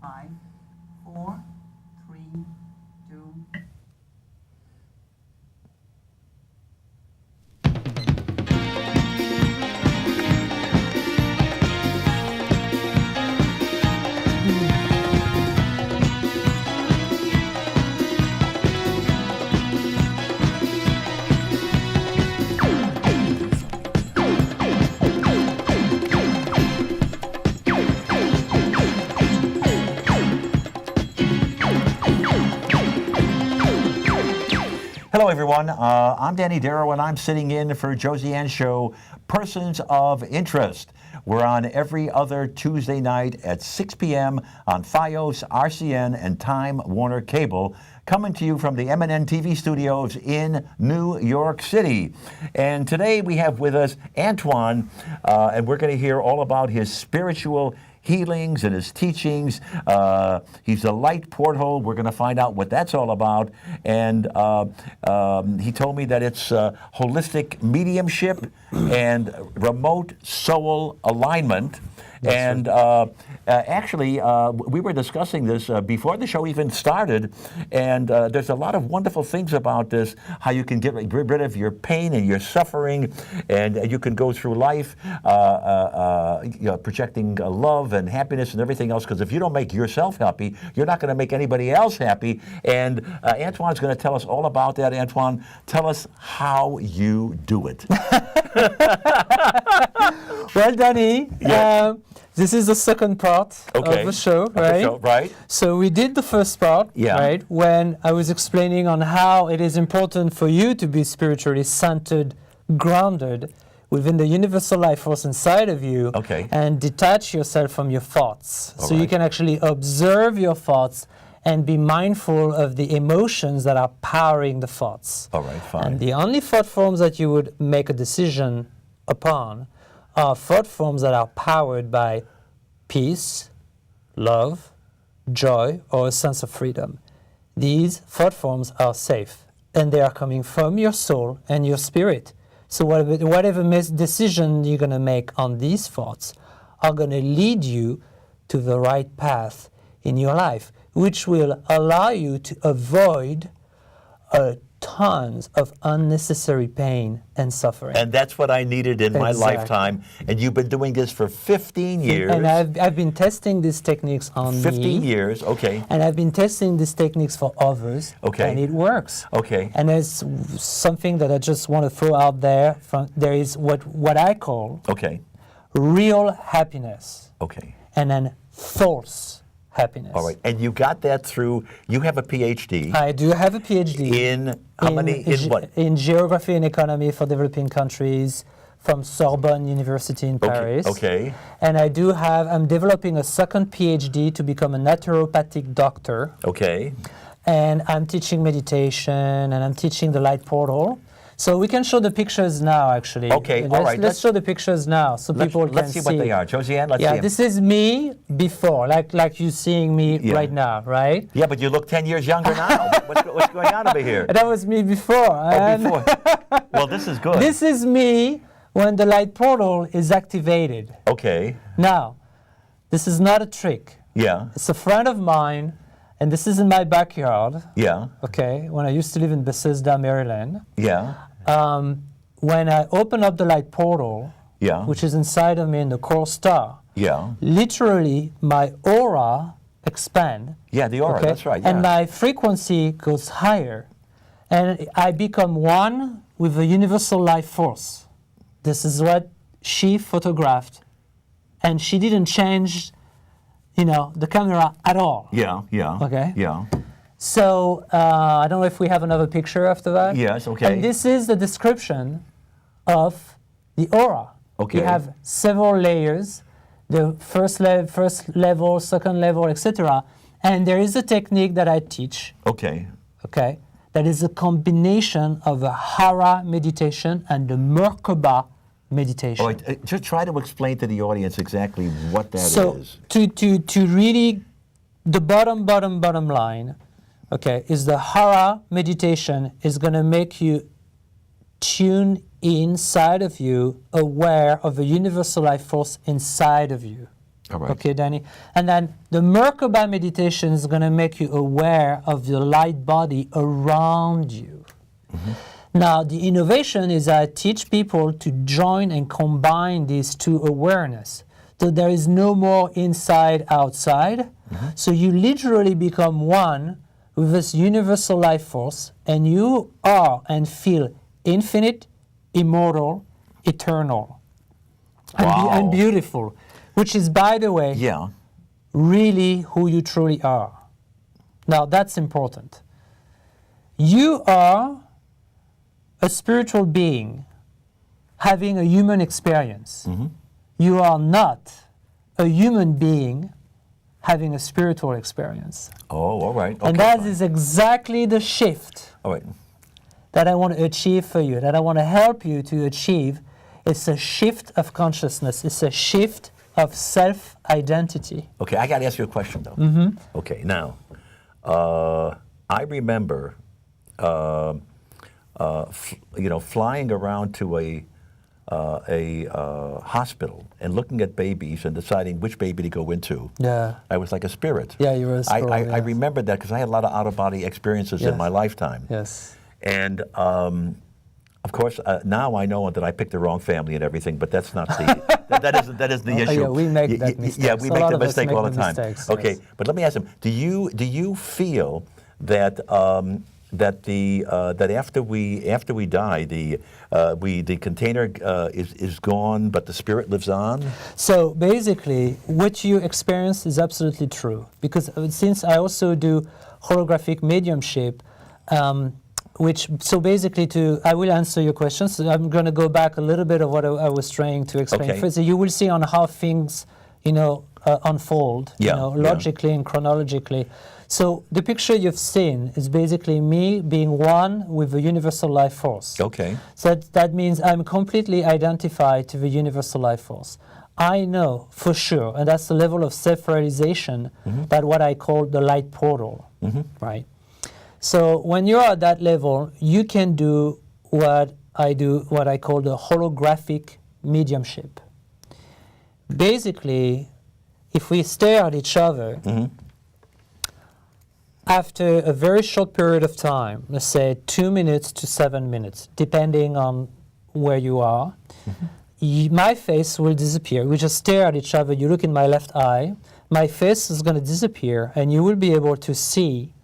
5, 4, 3, 2. Hello, everyone. I'm Danny Darrow, and I'm sitting in for Josiane's show, Persons of Interest. We're on every other Tuesday night at 6 p.m. on FiOS, RCN, and Time Warner Cable, coming to you from the MNN TV studios in New York City. And today we have with us Antoine, and we're going to hear all about his spiritual healings and his teachings. He's a light porthole. We're going to find out what that's all about. And he told me that it's holistic mediumship and remote soul alignment. That's and actually, we were discussing this before the show even started, and there's a lot of wonderful things about this, how you can get rid of your pain and your suffering, and you can go through life projecting love and happiness and everything else, because if you don't make yourself happy, you're not going to make anybody else happy. And Antoine's going to tell us all about that. Antoine, tell us how you do it. Well, Danny, Yeah. this is the second part of the show, right? Right. So we did the first part, Yeah. right, when I was explaining on how it is important for you to be spiritually centered, grounded within the universal life force inside of you, Okay. and detach yourself from your thoughts. All So you right. can actually observe your thoughts and be mindful of the emotions that are powering the thoughts. All right, fine. And the only thought forms that you would make a decision upon are thought forms that are powered by peace, love, joy, or a sense of freedom. These thought forms are safe, and they are coming from your soul and your spirit. So whatever decision you're going to make on these thoughts are going to lead you to the right path in your life, which will allow you to avoid tons of unnecessary pain and suffering. And that's what I needed in my Exactly. lifetime. And you've been doing this for 15 years. And I've been testing these techniques on 15 me. years, okay. And I've been testing these techniques for others. Okay. And it works. Okay. And there's something that I just want to throw out there. There is what I call Okay. real happiness Okay. and then false happiness. All right. And you got that through, you have a PhD I do have a PhD in, how many, in what? In geography and economy for developing countries from Sorbonne University in Paris. Okay. And I'm developing a second PhD to become a naturopathic doctor. Okay. And I'm teaching meditation and I'm teaching the light portal. So we can show the pictures now, actually. Okay, all right, Let's show the pictures now so people can Let's see what they are. Josiane, let's see Yeah, 'em. this is me before, like you seeing me Yeah. right now, right? Yeah, but you look 10 years younger now. What's going on over here? That was me before. Oh, before. Well, this is good. This is me when the light portal is activated. Okay. Now, this is not a trick. Yeah. It's a friend of mine, and this is in my backyard, Yeah. okay, when I used to live in Bethesda, Maryland. Yeah. When I open up the light portal, Yeah. which is inside of me in the core star, Yeah. literally my aura expand. Yeah, the aura, okay? that's right. Yeah. And my frequency goes higher. And I become one with the universal life force. This is what she photographed. And she didn't change, the camera at all. Yeah, yeah. Okay. Yeah. So I don't know if we have another picture after that. Yes, okay. And this is the description of the aura. Okay. You have several layers, the first level, second level, etc. And there is a technique that I teach, Okay. okay, that is a combination of a Hara meditation and the Merkaba meditation. All right. Just try to explain to the audience exactly what that So is. to really, the bottom line, okay, is the Hara meditation is going to make you tune inside of you, aware of a universal life force inside of you. All right. Okay, Danny? And then the Merkaba meditation is going to make you aware of the light body around you. Now, the innovation is I teach people to join and combine these two awareness. So there is no more inside, outside. So you literally become one with this universal life force, and you are and feel infinite, immortal, eternal, and beautiful, which is, by the way, Yeah. really who you truly are. Now, that's important. You are a spiritual being having a human experience. You are not a human being having a spiritual experience. Oh, all right. Okay, And that fine. is exactly the shift All right. that I want to achieve for you, that I want to help you to achieve. It's a shift of consciousness. It's a shift of self-identity. Okay, I got to ask you a question, though. Okay, now, I remember, flying around to a hospital and looking at babies and deciding which baby to go into. Yeah. I was like a spirit. Yeah, you were a spirit. I remember that because I had a lot of out-of-body experiences in my lifetime. Yes. And of course, now I know that I picked the wrong family and everything, but that's not the that isn't the issue. Yeah, we make that mistake. Yeah, we make the mistake all the time. Mistakes, Okay, yes. but let me ask him: Do you feel that that after we die, the container is gone, but the spirit lives on? So basically, what you experience is absolutely true. Because since I also do holographic mediumship, so basically I will answer your questions. So I'm going to go back a little bit of what I was trying to explain. Okay. First, you will see on how things, unfold, Yeah, logically and chronologically. So the picture you've seen is basically me being one with the universal life force. Okay. So that means I'm completely identified to the universal life force. I know for sure, and that's the level of self-realization, that what I call the light portal, right? So when you're at that level, you can do what I call the holographic mediumship. Basically, if we stare at each other, after a very short period of time, let's say 2 minutes to 7 minutes, depending on where you are, my face will disappear. We just stare at each other. You look in my left eye, my face is going to disappear, and you will be able to see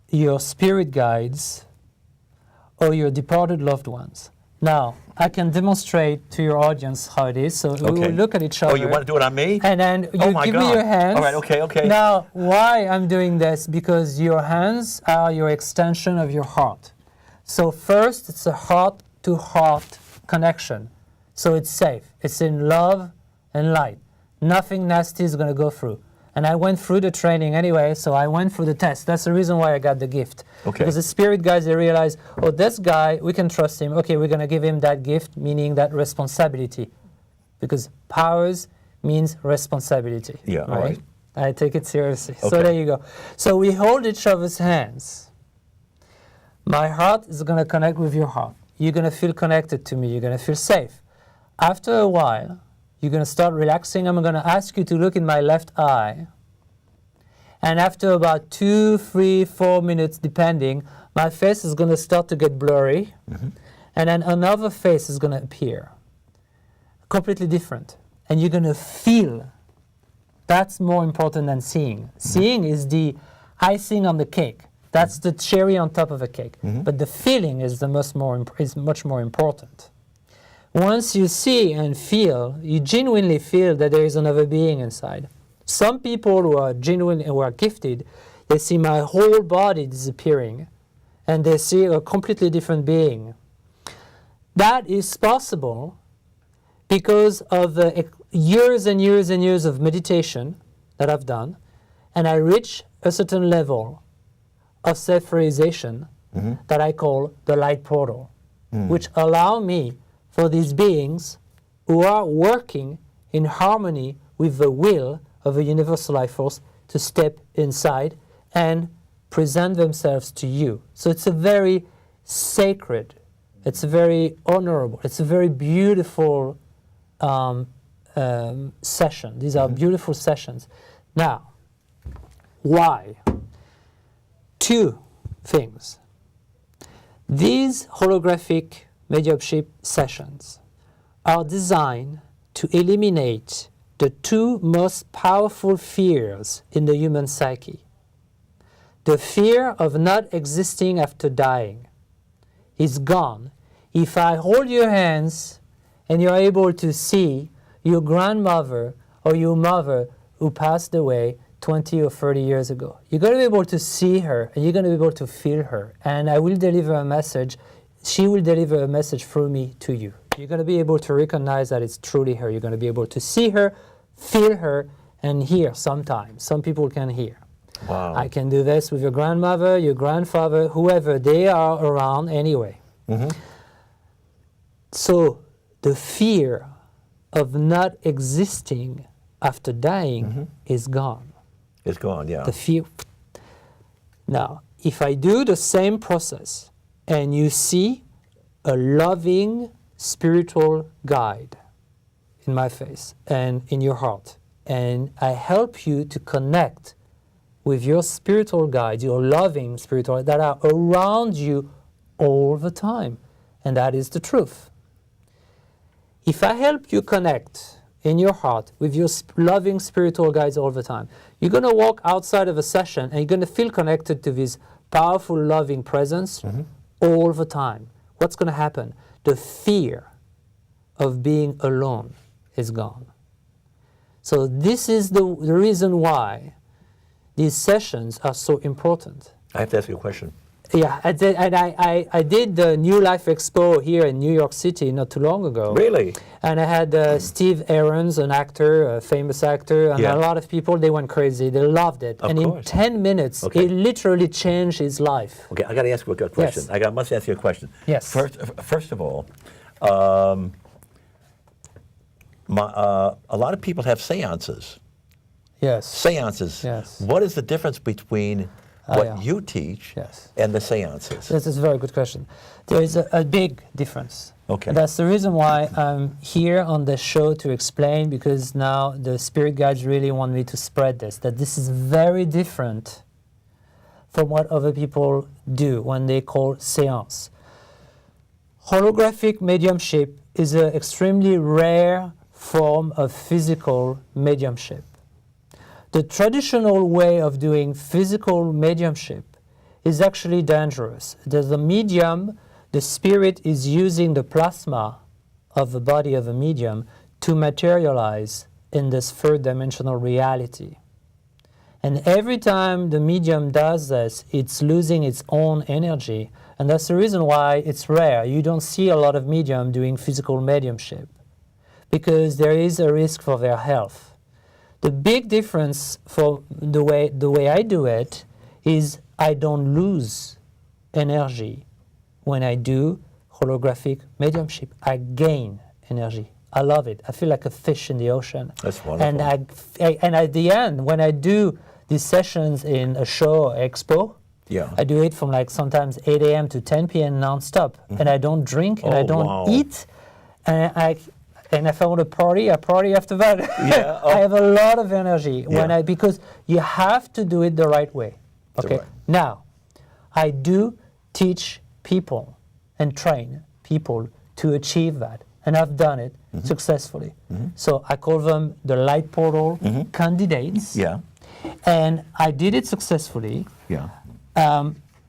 your spirit guides or your departed loved ones. Now, I can demonstrate to your audience how it is. So we will look at each other. Oh, you want to do it on me? And then you give me your hands. All right, okay. Now, why I'm doing this? Because your hands are your extension of your heart. So first, it's a heart-to-heart connection. So it's safe. It's in love and light. Nothing nasty is going to go through. And I went through the training anyway, so I went through the test. That's the reason why I got the gift. Okay. Because the spirit guys, they realize, oh, this guy, we can trust him. Okay, we're going to give him that gift, meaning that responsibility. Because powers means responsibility. Yeah, all right. I take it seriously. Okay. So there you go. So we hold each other's hands. My heart is going to connect with your heart. You're going to feel connected to me. You're going to feel safe. After a while, you're going to start relaxing. I'm going to ask you to look in my left eye. And after about 2, 3, 4 minutes, depending, my face is going to start to get blurry. And then another face is going to appear. Completely different. And you're going to feel. That's more important than seeing. Seeing is the icing on the cake. That's the cherry on top of a cake. But the feeling is much more important. Once you see and feel, you genuinely feel that there is another being inside. Some people who are gifted, they see my whole body disappearing, and they see a completely different being. That is possible because of the years and years and years of meditation that I've done, and I reach a certain level of self-realization that I call the light portal, which allow me for these beings who are working in harmony with the will of a universal life force to step inside and present themselves to you. So it's a very sacred, it's a very honorable, it's a very beautiful session. These are beautiful sessions. Now, why? Two things. These holographic mediumship sessions are designed to eliminate the two most powerful fears in the human psyche. The fear of not existing after dying is gone if I hold your hands and you're able to see your grandmother or your mother who passed away 20 or 30 years ago. You're going to be able to see her and you're going to be able to feel her. And I will deliver a message. She will deliver a message through me to you. You're going to be able to recognize that it's truly her. You're going to be able to see her, feel her, and hear sometimes. Some people can hear. Wow. I can do this with your grandmother, your grandfather, whoever. They are around anyway. Mm-hmm. So the fear of not existing after dying is gone. It's gone, yeah. The fear. Now, if I do the same process and you see a loving spiritual guide in my face and in your heart, and I help you to connect with your spiritual guides, your loving spiritual that are around you all the time, and that is the truth. If I help you connect in your heart with your loving spiritual guides all the time, you're going to walk outside of a session and you're going to feel connected to this powerful, loving presence all the time. What's going to happen? The fear of being alone is gone. So this is the reason why these sessions are so important. I have to ask you a question. Yeah, I did the New Life Expo here in New York City not too long ago. Really? And I had Steve Aarons, an actor, a famous actor, and a lot of people, they went crazy. They loved it. Of and course. in 10 minutes, it literally changed his life. Okay, I got to ask you a question. Yes. I must ask you a question. Yes. First of all, a lot of people have seances. Yes. Seances. Yes. What is the difference between what you teach and the seances? This is a very good question. There is a big difference. Okay. That's the reason why I'm here on the show to explain, because now the spirit guides really want me to spread this, that this is very different from what other people do when they call seance. Holographic mediumship is an extremely rare form of physical mediumship. The traditional way of doing physical mediumship is actually dangerous. The medium, the spirit is using the plasma of the body of a medium to materialize in this third dimensional reality. And every time the medium does this, it's losing its own energy. And that's the reason why it's rare. You don't see a lot of medium doing physical mediumship, because there is a risk for their health. The big difference for the way I do it is I don't lose energy when I do holographic mediumship. I gain energy. I love it. I feel like a fish in the ocean. That's wonderful. And at the end, when I do these sessions in a show or expo, I do it from like sometimes 8 a.m. to 10 p.m. non-stop. And I don't drink and I don't eat. And if I want to party, I party after that. Yeah. I have a lot of energy because you have to do it the right way. Okay. Now, I do teach people and train people to achieve that, and I've done it successfully. So I call them the light portal candidates. Yeah. And I did it successfully. Yeah.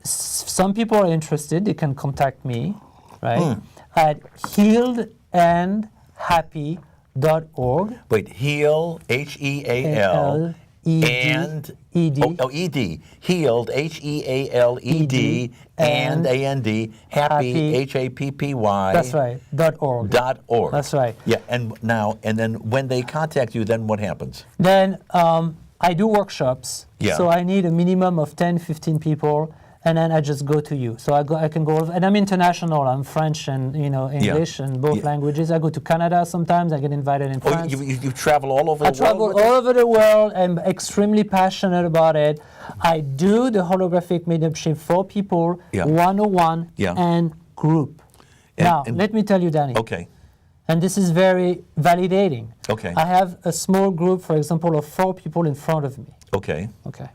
Some people are interested. They can contact me, right? At healedandhappy.org. Wait, heal, H-E-A-L, and E-D. E-D. Healed, H-E-A-L-E-D, and A-N-D, happy, H-A-P-P-Y. That's right, .org. .org. That's right. Yeah, and then when they contact you, then what happens? Then I do workshops. Yeah. So I need a minimum of 10, 15 people, and then I just go to you. So I can go, and I'm international. I'm French and English and both languages. I go to Canada sometimes. I get invited in France. You travel all over the world? I travel all over the world. I'm extremely passionate about it. I do the holographic mediumship for people, one-on-one and group. Now, let me tell you, Danny. Okay. And this is very validating. Okay. I have a small group, for example, of 4 people in front of me. Okay. Okay.